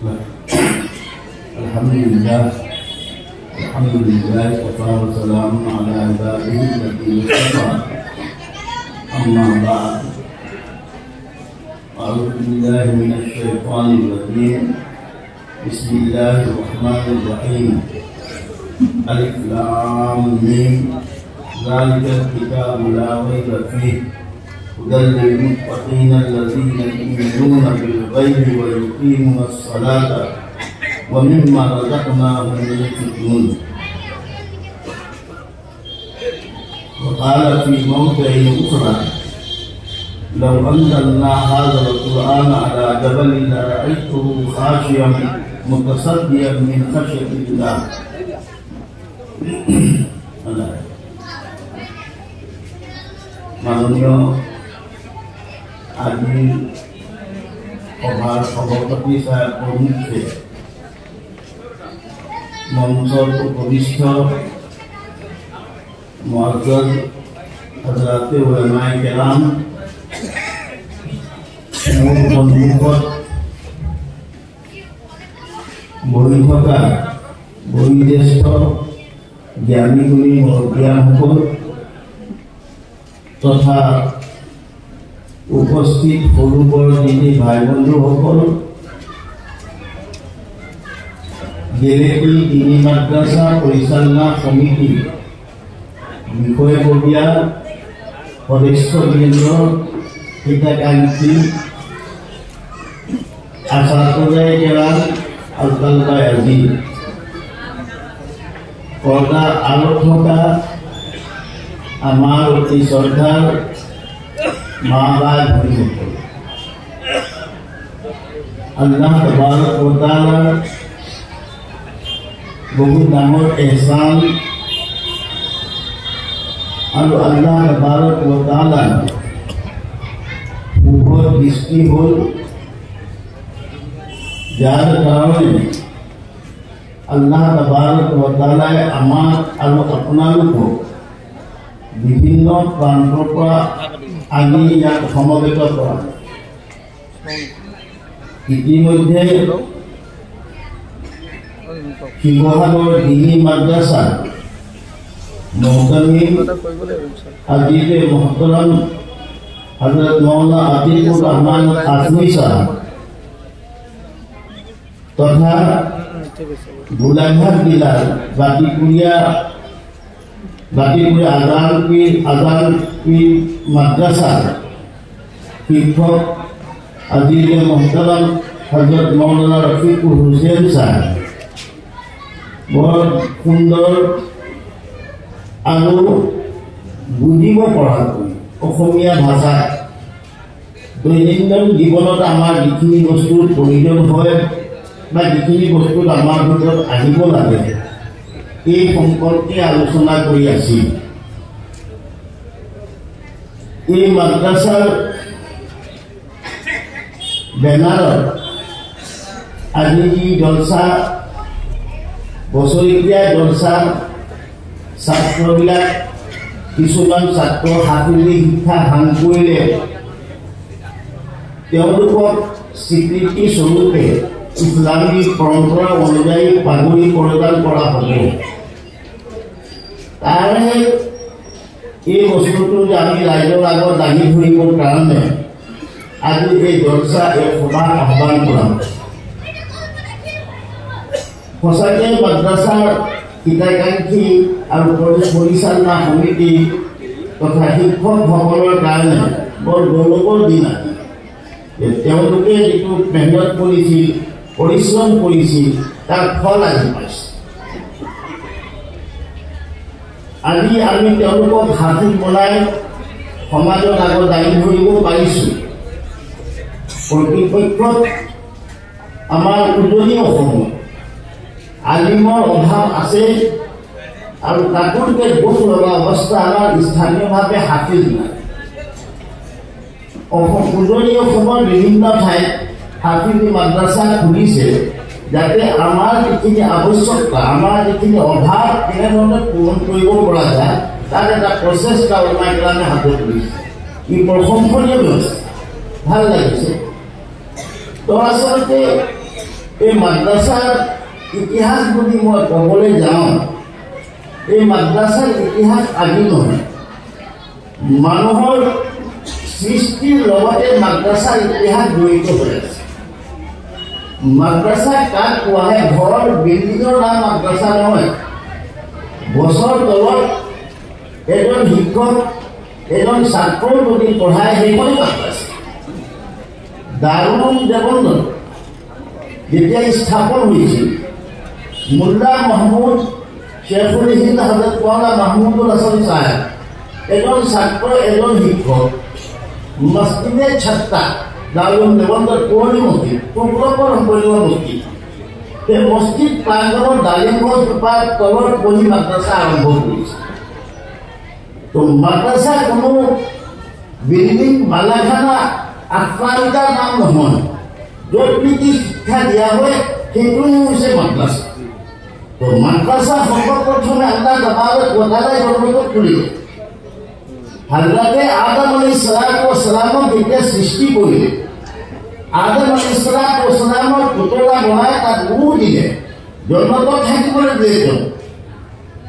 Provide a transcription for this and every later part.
Alhamdulillah wassalamu ala ibadihi alladhina istafa. Amma ba'd. A'udzu billahi minasy syaithanir rajim. Bismillahirrahmanirrahim. Alif lam mim. Zalikal kitabu la raiba fihi. Hudan lil muttaqin alladhina yu'minuna bil ghaibi wa yuqimuna as-salata wa mimma razaqnahum yunfiqun. Wa qala fi mawdi'in ukhra law anzalna hadha al-Qur'ana ala jabalin la ra'aytuhu khashiyan mutasaddian min khashyatillah. Manusia আজি সভাৰ সভাপতি সাহেব প্ৰমুখ্যে মঞ্চৰ উপবিষ্ট মুআজ্জাজ হযৰতে উলামায়ে কেৰাম, মোৰ সন্মুখত বহি থকা বয়োজ্যেষ্ঠ জ্ঞানী গুণী মহতিয়াসকল তথা উপস্থিত সৰু বৰ দিনী ভাই বন্ধুসকল, গেলেকী দিনী মাদ্ৰাছা পৰিচালনা সমিতি বিষয়ববীয়া সদস্যবৃন্দ, হিতাকাংক্ষী আচাৰ্যই কেৰাম আজকালবাই আজি পৰ্দাৰ আঁৰত থকা আমাৰ অতি শ্ৰদ্ধাৰ মা বাই ভনীসকল, আল্লাহ তাবাৰক ওয়া তাআলাৰ বহুত ডাঙৰ এহসান আৰু আল্লাহ তাবাৰক ওয়া তাআলাৰ শুভ দৃষ্টি হ'ল, যাৰ কাৰণে আল্লাহ তাবাৰক ওয়া তাআলাই আমাক আৰু আপোনালোকক বিভিন্ন প্ৰান্তৰ পৰা আনি ইয়াত সমবেত কৰা। ইতিমধ্যে শিৱসাগৰ দিনী মাদ্ৰাছা মুহতামিম আজিজে মুহতাৰাম হযরত মাওলানা আতিকুর রহমান আজমি সাহেব তথা গোলাঘাট জিলার বাটিকুড়িয়া আজান পীর মাদ্রাসার শিক্ষক আজিজে মুহতারাম হযরত মাওলানা রফিকুল হুসেন সাহেব বৰ সুন্দৰ আৰু বুজিব পৰাকৈ অসমীয়া ভাষা দৈনন্দিন জীৱনত আমাৰ যিখিনি বস্তুৰ প্ৰয়োজন হয় বা যিখিনি বস্তুত আমাৰ ভিতৰত আহিব লাগে, এই সম্পৰ্কে আলোচনা কৰি আছিল। এই মাদ্ৰাছাৰ বেনাৰত আজি যি জলসা, বছৰীয়া জলসা, ছাত্ৰবিলাক কিছুমান ছাত্ৰ হাফিজি শিক্ষা সাং কৰিলে তেওঁলোকক স্বীকৃতি স্বৰূপে ইছলামিক পৰম্পৰা অনুযায়ী পাগুৰি প্ৰদান কৰা হ'ব। তাৰে এই বস্তুটো যে আমি ৰাইজৰ আগত দাঙি ধৰিবৰ কাৰণে আজি এই জলসা, এই সভা আহ্বান কৰা। সঁচাকৈ মাদ্ৰাছাৰ হিতাকাংক্ষী আৰু পৰিচালনা সমিতি তথা শিক্ষকসকলৰ কাৰণে বৰ গৌৰৱৰ দিন আজি। তেওঁলোকে যিটো মেহনত কৰিছিল, পৰিশ্ৰম কৰিছিল, তাৰ ফল আজি পাইছে। আজি আমি তেওঁলোকক হাফিজ বনাই সমাজৰ আগত দাঙি ধৰিব পাৰিছোঁ। কৰ্তৃপক্ষত আমাৰ উজনি অসমত আলিমৰ অভাৱ আছে আৰু তাতোতকৈ দুখ লগা অৱস্থা আমাৰ স্থানীয়ভাৱে হাফিজ নাই। উজনি অসমৰ বিভিন্ন ঠাইত হাফিজি মাদ্ৰাছা খুলিছে যাতে আমাৰ যিখিনি আৱশ্যকতা, আমাৰ যিখিনি অভাৱ কেনেধৰণে পূৰণ কৰিব পৰা যায় তাৰ এটা প্ৰচেষ্টা ওলমাই কেৰামে হাতত লৈছে। ই প্ৰশংসনীয় ব্যৱস্থা, ভাল লাগিছে। তো আচলতে এই মাদ্ৰাছাৰ ইতিহাস যদি মই ক'বলৈ যাওঁ, এই মাদ্ৰাছাৰ ইতিহাস আজি নহয়, মানুহৰ সৃষ্টিৰ লগতে মাদ্ৰাছাৰ ইতিহাস জড়িত হৈ আছে। মাদ্ৰাছা কাক কোৱা হয়? ঘৰৰ বিল্ডিঙৰ নাম মাদ্ৰাছা নহয়। গছৰ তলত এজন শিক্ষক এজন ছাত্ৰক যদি পঢ়ায় সেইখন মাদ্ৰাছা। দাৰুল দেৱন্দৰ যেতিয়া স্থাপন হৈছিল, মোল্লা মহম্মদ শ্বেখুল হিন্দ হজৰত মৌলানা মাহমুদুল হাছান চাহেব এজন ছাত্ৰ এজন শিক্ষক মছজিদে ছাত্তা দাৰুল দেৱন্দৰ পুৰণি মছজিদ টুকৰকৰ সম্পূৰ্ণ মছজিদ, সেই মছজিদ প্ৰাংগণৰ ডালিম গছজোপাৰ তলত বহি মাদ্ৰাছা আৰম্ভ কৰিছে। তো মাদ্ৰাছা কোনো বিল্ডিং বালাখানা আখৰালিকাৰ নাম নহয়, য'ত নেকি শিক্ষা দিয়া হয় সেইটোৱে হৈছে মাদ্ৰাছা। তো মাদ্ৰাছা সৰ্বপ্ৰথমে আল্লাহ তাবাৰক व তাআলাই জন্মত কৰিলে। হযৰতে আদম আলাইহিস সালামক যেতিয়া সৃষ্টি কৰিলে, আদম আলাইহিস সালামৰ পুতলা বনাই তাক ৰুহ দিলে, জন্মত থাকিবলৈ দিলে।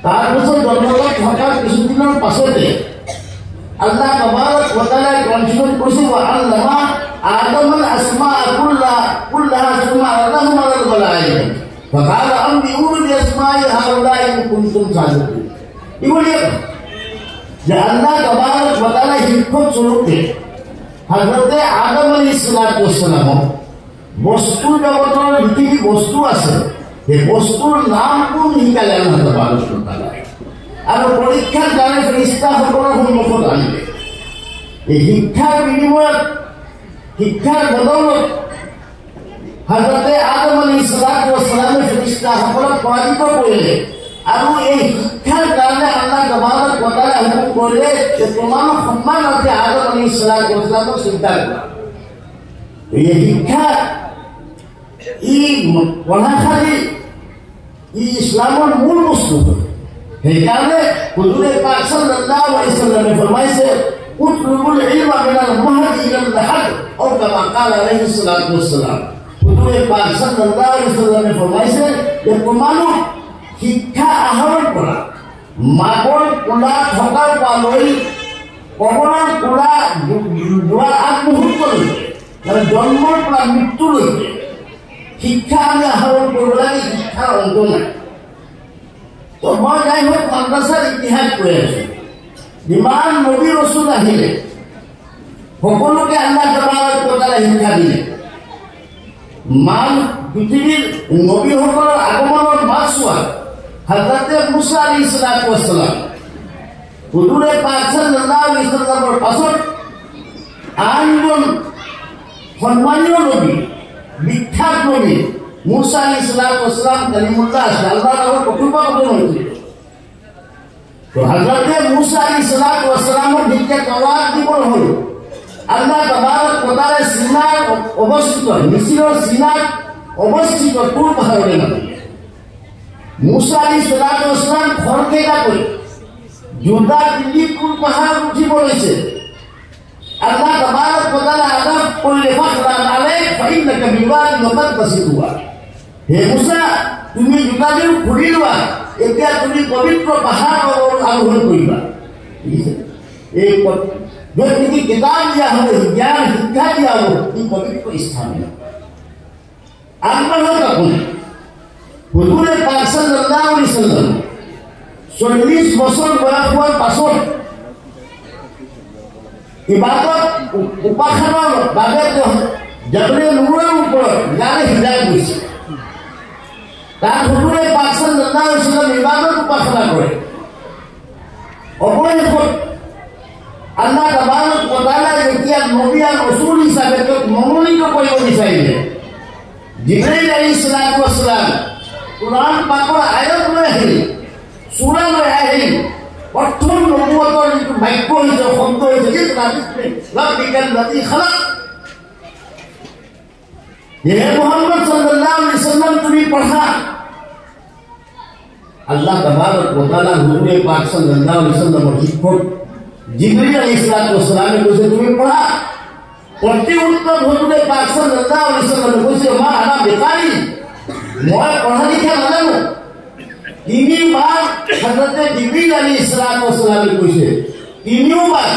তাৰপিছত জন্মত থকাৰ কিছুদিনৰ পাছতে আল্লাহ তাবাৰক व তাআলাই গ্ৰন্থত কৈছে আল্লামা আদমল আসমা কুল্লাহা সুম্মা আল্লাহুম আলাল মালাইকা ফাকালা আনবিউনি বিআসমাই হাউলাই ইন কুনতুম সাদিকিন। ইবনে যে আল্লাহ তাবারক ওয়া তাআলা শিক্ষক স্বরূপে হযরতে আদম আলাইহিস সালাম বস্তুৰ জগতৰ যিখিনি বস্তু আছে সেই বস্তুৰ নাম কোন শিকালে আল্লাহ তাবাৰক ওয়া তাআলা, আৰু পৰীক্ষাৰ কাৰণে ফেৰেশতাসকলৰ সন্মুখত আনিলে। এই শিক্ষাৰ বিনিময়ত শিক্ষাৰ বদলত হযৰতে আদম আলাইহিস সালামে ফেৰেশতাসকলক পৰাজিত কৰিলে, আৰু এই শিক্ষাৰ কাৰণে আল্লাহ তাবাৰক ওয়া তাআলা হুকুম কৰিলে যে তোমালোক সন্মানতে আদম আলাইহিস সালামক চিন্তা কৰা। এই শিক্ষা ই পঢ়াশালী ই ইছলামৰ মূল বস্তু। সেইকাৰণে হুজুৰে পাক সাল্লাল্লাহু আলাইহি ওয়াসাল্লামে ফৰমাইছে উতলুবুল ইলমা মিনাল মাহদি ইলাল লাহদ আও কামা ক্বালা আলাইহিস সালাতু ওয়াসসালাম। হুজুৰে পাক সাল্লাল্লাহু আলাইহি ওয়াসাল্লামে ফৰমাইছে যে তোমালোক শিক্ষা আহৰণ কৰা মাকৰ কোলা থকাৰ পৰা লৈ কবৰৰ কোলা যোৱাৰ আগমুহূৰ্তলৈকে, মানে জন্মৰ পৰা মৃত্যুলৈকে শিক্ষা আমি আহৰণ কৰিব লাগে। শিক্ষাৰ অন্ত নাই। তো মই যাই হোক মাদ্ৰাছাৰ ইতিহাস কৈ আছো। যিমান নবী ৰচুল আহিলে সকলোকে আল্লাহ তাবাৰক ওয়া তাআলা শিক্ষা দিলে। মান পৃথিৱীৰ নবীসকলৰ আগমনৰ মাছুৱাত হযৰতে মুসা আলাইহিস সালাম হুজুৰে পাক সাল্লাল্লাহু আলাইহি ওয়াসাল্লামৰ পাছত আনজন সন্মানীয় নবী, বিখ্যাত নবী মুসা আলাইহিস সালাম কালিমুল্লাহ আছে, আল্লাহর নামত কথোপকথন হৈছিল। তো হযরতে মুসা আলাইহিস সালামৰ যেতিয়া তওৰাত দিবল হ'ল, আল্লাহ তাবাৰক ওয়া তাআলা সিনাৰ অৱস্থিত মিছৰৰ সিনাত অৱস্থিত তুৰ পাহাৰলৈ মাতিলে। মুসা আলাইহিস সালাম খৰখেদা কৰি জোতা পিন্ধি তুৰ পাহাৰ উঠিব লৈছে। আল্লাহ তাবাৰক ওয়া তাআলা আদেশ কৰিলে ফাখলান আলাইক ফাইন্নাকা বিৱাদিন মুকাদ্দাসিন তুৱা। হে মুসা, তুমি জোতাযোৰ খুলি লোৱা, এতিয়া তুমি পবিত্ৰ পাহাৰ আৰোহণ কৰিবা। এই য'ত নেকি কিতাপ দিয়া হ'ব, জ্ঞান শিক্ষা দিয়া হ'ব, ই পবিত্ৰ স্থান। আগবাঢ়ক আপুনি। হুজুৰে পাক সাল্লাল্লাহু আলাইহি ওয়াসাল্লাম 40 বছৰ বয়স হোৱাৰ পাছত ইবাদত উপাসনাৰ বাবে জাবৰে নূৰৰ ওপৰত গাৰে হিদায় কৰিছে। তাত হুজুৰে পাক সাল্লাল্লাহু আলাইহি ওয়াসাল্লাম ইবাদত উপাসনা কৰে। অৱশেষত আল্লাহ তাবাৰক ওয়া তাআলা যেতিয়া নবী আৰু ৰাসূল হিচাপে তেওঁক মনোনীত কৰিব বিচাৰিলে, জিবৰাইল আলাইহিস সালাম কুৰআন পাকৰ আয়াত লৈ আহিল, সূৰা লৈ আহিল। প্ৰথম নবুৱতৰ যিটো বাক্য হৈছে, শব্দ হৈছে যে লাব্বিকাল্লাযী খালাক। হে মুহাম্মদ সাল্লাল্লাহু আলাইহি ওয়াসাল্লাম, তুমি পঢ়া। আল্লাহ তাবারক ওয়া তাআলা হুজুরে পাক সাল্লাল্লাহু আলাইহি ওয়াসাল্লামৰ শিক্ষক জিবৰিল আলাইহিস সালামে কৈছে তুমি পঢ়া। প্ৰতি উত্তৰ হুজুৰে পাক সাল্লাল্লাহু আলাইহি ওয়াসাল্লামে কৈছে মা আনা বিকাৰি मैं पढ़ा लिखा नाजानो তিনিবাৰ হযৰতে জিবৰিল আলাইহিস সালামে কৈছে তিনিওবাৰ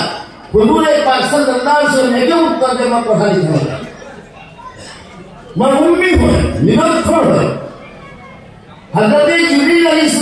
হুজুৰে পাক সাল্লাল্লাহু আলাইহি ওয়াসাল্লাম একে উত্তৰ দিয়ে মই পঢ়া লিখা নাজানো মই উম্মি হয় নিৰক্ষৰ হয় হযৰতে জিবৰিল আলাইহিস